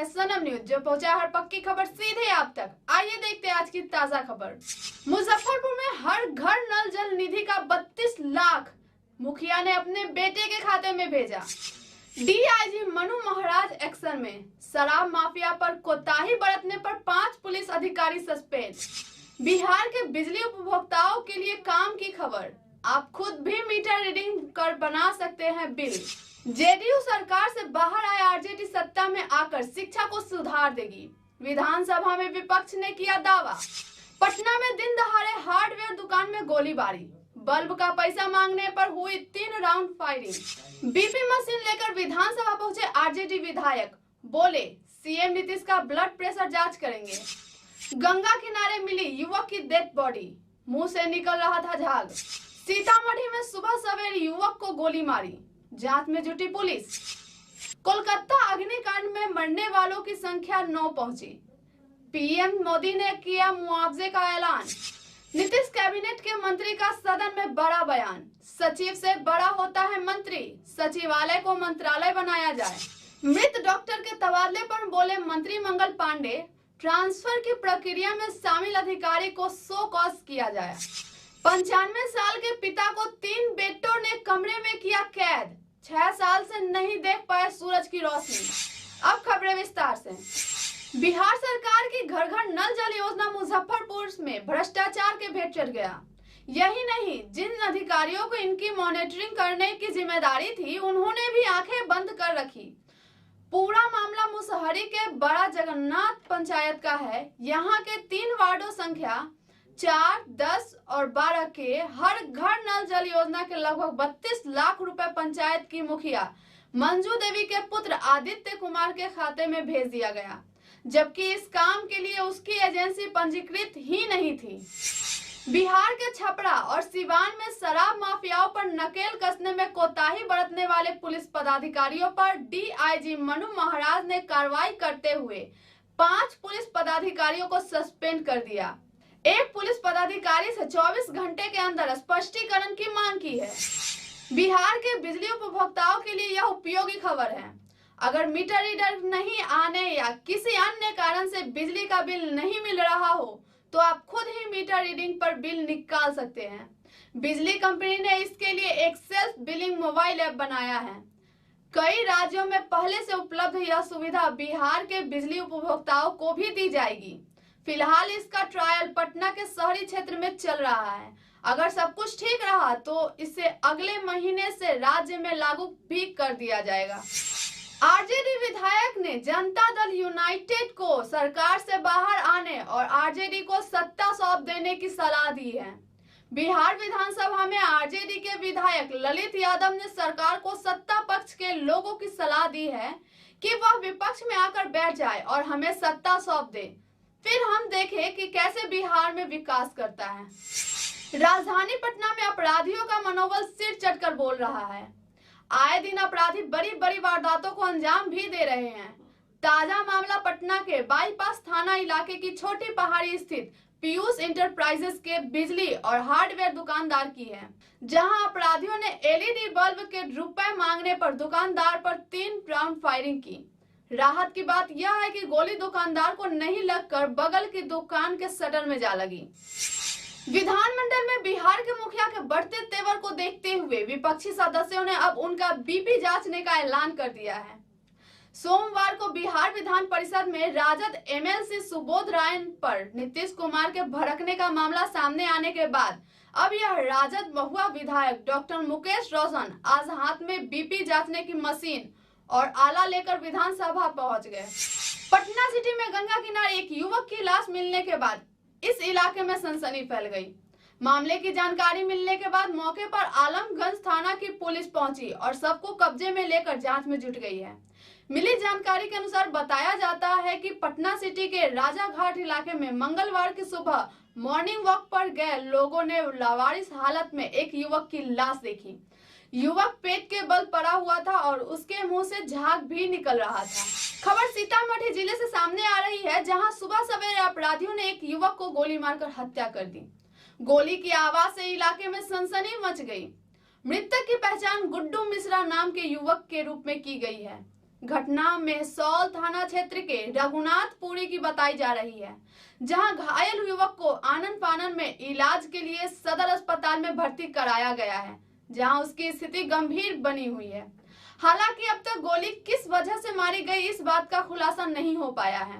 है सनम न्यूज, जो पहुंचा हर पक्की खबर सीधे आप तक। आइए देखते हैं आज की ताजा खबर। मुजफ्फरपुर में हर घर नल जल निधि का 32 लाख मुखिया ने अपने बेटे के खाते में भेजा। डीआईजी मनु महाराज एक्शन में। शराब माफिया पर कोताही बरतने पर 5 पुलिस अधिकारी सस्पेंड। बिहार के बिजली उपभोक्ताओं के लिए काम की खबर। आप खुद भी मीटर रीडिंग कर बना सकते हैं बिल। जेडीयू सरकार से बाहर आए आरजेडी सत्ता में आकर शिक्षा को सुधार देगी। विधानसभा में विपक्ष ने किया दावा। पटना में दिन दहाड़े हार्डवेयर दुकान में गोलीबारी। बल्ब का पैसा मांगने पर हुई 3 राउंड फायरिंग। बीपी मशीन लेकर विधानसभा पहुंचे आरजेडी विधायक, बोले सीएम नीतीश का ब्लड प्रेशर जांच करेंगे। गंगा किनारे मिली युवक की डेड बॉडी, मुंह से निकल रहा था झाग। सीतामढ़ी में सुबह सवेरे युवक को गोली मारी, जांच में जुटी पुलिस। कोलकाता अग्निकांड में मरने वालों की संख्या 9 पहुंची। पीएम मोदी ने किया मुआवजे का ऐलान। नीतीश कैबिनेट के मंत्री का सदन में बड़ा बयान। सचिव से बड़ा होता है मंत्री, सचिवालय को मंत्रालय बनाया जाए। मृत डॉक्टर के तबादले पर बोले मंत्री मंगल पांडे, ट्रांसफर की प्रक्रिया में शामिल अधिकारी को शो कॉज किया जाए। 95 साल के पिता को 3 बेटों ने कमरे में किया कैद। 6 साल से नहीं देख पाए सूरज की रोशनी। अब खबरें विस्तार से। बिहार सरकार की घर घर नल जल योजना मुजफ्फरपुर में भ्रष्टाचार के भेंट चढ़ गया। यही नहीं, जिन अधिकारियों को इनकी मॉनिटरिंग करने की जिम्मेदारी थी, उन्होंने भी आंखें बंद कर रखी। पूरा मामला मुसहरी के बड़ा जगन्नाथ पंचायत का है। यहाँ के 3 वार्डों संख्या 4, 10 और 12 के हर घर नल जल योजना के लगभग 32 लाख रुपए पंचायत की मुखिया मंजू देवी के पुत्र आदित्य कुमार के खाते में भेज दिया गया, जबकि इस काम के लिए उसकी एजेंसी पंजीकृत ही नहीं थी। बिहार के छपरा और सिवान में शराब माफियाओं पर नकेल कसने में कोताही बरतने वाले पुलिस पदाधिकारियों पर डीआईजी मनु महाराज ने कार्रवाई करते हुए 5 पुलिस पदाधिकारियों को सस्पेंड कर दिया। एक पुलिस पदाधिकारी से 24 घंटे के अंदर स्पष्टीकरण की मांग की है। बिहार के बिजली उपभोक्ताओं के लिए यह उपयोगी खबर है। अगर मीटर रीडर नहीं आने या किसी अन्य कारण से बिजली का बिल नहीं मिल रहा हो, तो आप खुद ही मीटर रीडिंग पर बिल निकाल सकते हैं। बिजली कंपनी ने इसके लिए एक सेल्फ बिलिंग मोबाइल ऐप बनाया है। कई राज्यों में पहले से उपलब्ध यह सुविधा बिहार के बिजली उपभोक्ताओं को भी दी जाएगी। फिलहाल इसका ट्रायल पटना के शहरी क्षेत्र में चल रहा है। अगर सब कुछ ठीक रहा तो इसे अगले महीने से राज्य में लागू भी कर दिया जाएगा। आरजेडी विधायक ने जनता दल यूनाइटेड को सरकार से बाहर आने और आरजेडी को सत्ता सौंप देने की सलाह दी है। बिहार विधानसभा में आरजेडी के विधायक ललित यादव ने सरकार को सत्ता पक्ष के लोगों की सलाह दी है कि वह विपक्ष में आकर बैठ जाए और हमें सत्ता सौंप दे, फिर हम देखें कि कैसे बिहार में विकास करता है। राजधानी पटना में अपराधियों का मनोबल सिर चढ़कर बोल रहा है। आए दिन अपराधी बड़ी बड़ी वारदातों को अंजाम भी दे रहे हैं। ताजा मामला पटना के बाईपास थाना इलाके की छोटी पहाड़ी स्थित पीयूष इंटरप्राइजेस के बिजली और हार्डवेयर दुकानदार की है, जहां अपराधियों ने एलईडी बल्ब के रुपए मांगने पर दुकानदार पर 3 राउंड फायरिंग की। राहत की बात यह है कि गोली दुकानदार को नहीं लगकर बगल की दुकान के शटर में जा लगी। विधानमंडल में बिहार के मुखिया के बढ़ते तेवर को देखते हुए विपक्षी सदस्यों ने अब उनका बीपी जांचने का ऐलान कर दिया है। सोमवार को बिहार विधान परिषद में राजद एमएलसी सुबोध राय पर नीतीश कुमार के भड़कने का मामला सामने आने के बाद अब यह राजद महुआ विधायक डॉक्टर मुकेश रोशन आज हाथ में बीपी जांचने की मशीन और आला लेकर विधानसभा पहुंच गए। पटना सिटी में गंगा किनारे एक युवक की लाश मिलने के बाद इस इलाके में सनसनी फैल गई। मामले की जानकारी मिलने के बाद मौके पर आलमगंज थाना की पुलिस पहुंची और सबको कब्जे में लेकर जांच में जुट गई है। मिली जानकारी के अनुसार बताया जाता है कि पटना सिटी के राजा घाट इलाके में मंगलवार की सुबह मॉर्निंग वॉक पर गए लोगों ने लावारिस हालत में एक युवक की लाश देखी। युवक पेट के बल पड़ा हुआ था और उसके मुंह से झाग भी निकल रहा था। खबर सीतामढ़ी जिले से सामने आ रही है, जहां सुबह सवेरे अपराधियों ने एक युवक को गोली मारकर हत्या कर दी। गोली की आवाज से इलाके में सनसनी मच गई। मृतक की पहचान गुड्डू मिश्रा नाम के युवक के रूप में की गई है। घटना मेहसौल थाना क्षेत्र के रघुनाथपुरी की बताई जा रही है, जहां घायल युवक को आनन फानन में इलाज के लिए सदर अस्पताल में भर्ती कराया गया है, जहां उसकी स्थिति गंभीर बनी हुई है। हालांकि अब तक गोली किस वजह से मारी गई इस बात का खुलासा नहीं हो पाया है।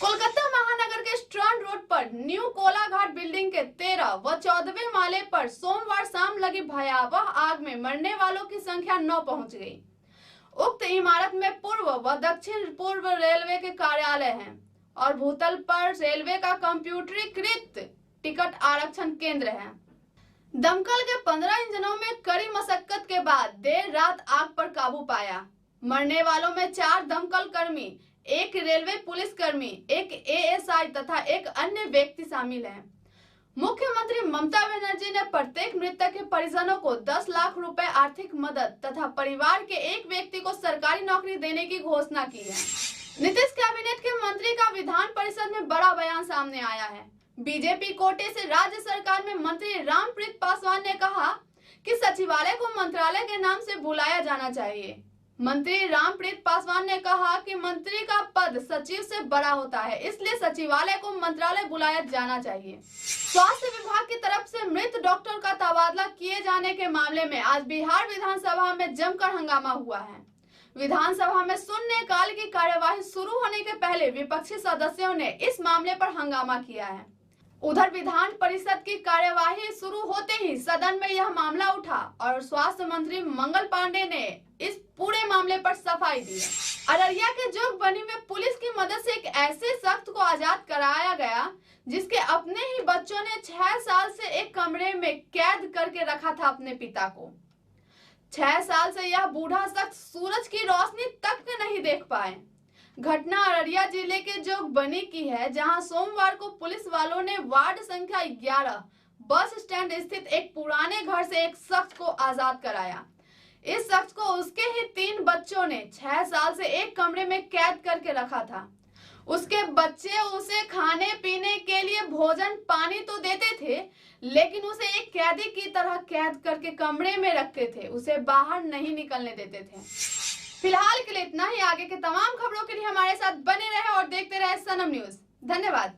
कोलकाता महानगर के स्ट्रैंड रोड पर न्यू कोलाघाट बिल्डिंग के 13 व 14वें माले पर सोमवार शाम लगी भयावह आग में मरने वालों की संख्या 9 पहुंच गई। उक्त इमारत में पूर्व व दक्षिण पूर्व रेलवे के कार्यालय हैं और भूतल पर रेलवे का कंप्यूटरीकृत टिकट आरक्षण केंद्र है। दमकल के 15 इंजनों में कड़ी मशक्कत के बाद देर रात आग पर काबू पाया। मरने वालों में 4 दमकल कर्मी, 1 रेलवे पुलिस कर्मी, 1 एएसआई तथा 1 अन्य व्यक्ति शामिल हैं। मुख्यमंत्री ममता बनर्जी ने प्रत्येक मृतक के परिजनों को 10 लाख रुपए आर्थिक मदद तथा परिवार के एक व्यक्ति को सरकारी नौकरी देने की घोषणा की है। नीतीश कैबिनेट के मंत्री का विधान परिषद में बड़ा बयान सामने आया है। बीजेपी कोटे से राज्य सरकार में मंत्री रामप्रीत पासवान ने कहा कि सचिवालय को मंत्रालय के नाम से बुलाया जाना चाहिए। मंत्री रामप्रीत पासवान ने कहा कि मंत्री का पद सचिव से बड़ा होता है, इसलिए सचिवालय को मंत्रालय बुलाया जाना चाहिए। स्वास्थ्य विभाग की तरफ से मृत डॉक्टर का तबादला किए जाने के मामले में आज बिहार विधानसभा में जमकर हंगामा हुआ है। विधानसभा में शून्यकाल की कार्यवाही शुरू होने के पहले विपक्षी सदस्यों ने इस मामले पर हंगामा किया है। उधर विधान परिषद की कार्यवाही शुरू होते ही सदन में यह मामला उठा और स्वास्थ्य मंत्री मंगल पांडे ने इस पूरे मामले पर सफाई दी। अररिया के जोगबनी में पुलिस की मदद से एक ऐसे शख्स को आजाद कराया गया जिसके अपने ही बच्चों ने 6 साल से एक कमरे में कैद करके रखा था अपने पिता को। 6 साल से यह बूढ़ा शख्स सूरज की रोशनी तक नहीं देख पाए। घटना अररिया जिले के जोगबनी की है, जहां सोमवार को पुलिस वालों ने वार्ड संख्या 11 बस स्टैंड स्थित एक पुराने घर से एक शख्स को आजाद कराया। इस शख्स को उसके ही 3 बच्चों ने 6 साल से एक कमरे में कैद करके रखा था। उसके बच्चे उसे खाने पीने के लिए भोजन पानी तो देते थे, लेकिन उसे एक कैदी की तरह कैद करके कमरे में रखते थे, उसे बाहर नहीं निकलने देते थे। फिलहाल के लिए इतना ही। आगे के तमाम खबरों के लिए हमारे साथ बने रहे और देखते रहे सनम न्यूज। धन्यवाद।